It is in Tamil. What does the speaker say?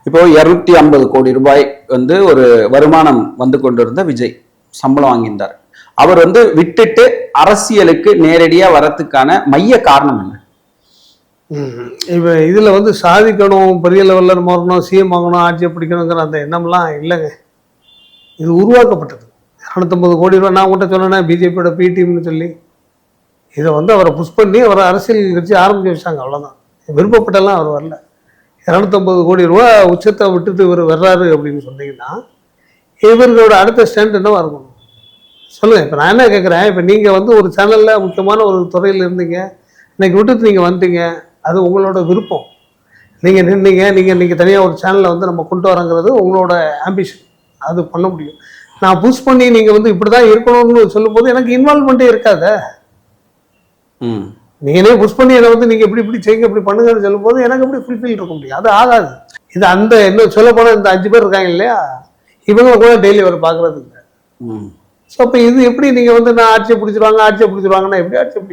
இப்போ 250 கோடி ரூபாய் வந்து ஒரு வருமானம் வந்து கொண்டிருந்த விஜய் சம்பளம் வாங்கியிருந்தார். அவர் வந்து விட்டுட்டு அரசியலுக்கு நேரடியா வரத்துக்கான மைய காரணம் என்ன? இப்ப இதுல வந்து சாதிக்கணும், பெரிய லெவல்ல நம்ம வரணும், சிஎம் ஆகணும், ஆட்சியை பிடிக்கணுங்கிற அந்த எண்ணம்லாம் இல்லைங்க. இது உருவாக்கப்பட்டது. 250 கோடி ரூபாய் நான் உங்கள்கிட்ட சொன்னேன்னா பிஜேபியோட பி டீம்னு சொல்லி இதை வந்து அவரை புஷ் பண்ணி அவரை அரசியல் கட்சி ஆரம்பிச்சு வச்சாங்க. அவ்வளோதான். விருப்பப்பட்டெல்லாம் அவர் வரல. 250 கோடி ரூபா உச்சத்தை விட்டுட்டு இவர் வர்றாரு அப்படின்னு சொன்னீங்கன்னா இவர்களோட அடுத்த ஸ்டாண்ட் என்னவா இருக்கும் சொல்லுங்கள். இப்போ நான் என்ன கேட்குறேன், இப்போ நீங்கள் வந்து ஒரு சேனலில் முக்கியமான ஒரு துறையில் இருந்தீங்க, இன்னைக்கு விட்டுட்டு நீங்கள் வந்துட்டீங்க, அது உங்களோட விருப்பம். நீங்கள் நின்றீங்க, நீங்கள் தனியாக ஒரு சேனலை வந்து நம்ம கொண்டு வரங்கிறது உங்களோட ஆம்பிஷன், அது பண்ண முடியும். நான் புஷ் பண்ணி நீங்கள் வந்து இப்படி தான் இருக்கணும்னு சொல்லும்போது எனக்கு இன்வால்வ்மெண்ட்டே இருக்காத. நீங்களே புஷ் பண்ணி என்னை வந்து நீங்கள் இப்படி செய்யுங்க, இப்படி பண்ணுங்கன்னு சொல்லும்போது எனக்கு எப்படி ஃபுல்ஃபில் இருக்க முடியும்? அது ஆகாது. இது அந்த இன்னும் சொல்ல போனால் இந்த 5 பேர் இருக்காங்க இல்லையா, இவங்க கூட டெய்லி அவர் பார்க்கறது இல்லை. ஸோ அப்போ இது எப்படி நீங்கள் வந்து நான் ஆட்சியை பிடிச்சிருவாங்கன்னா எப்படி ஆட்சியை பிடிக்கும்?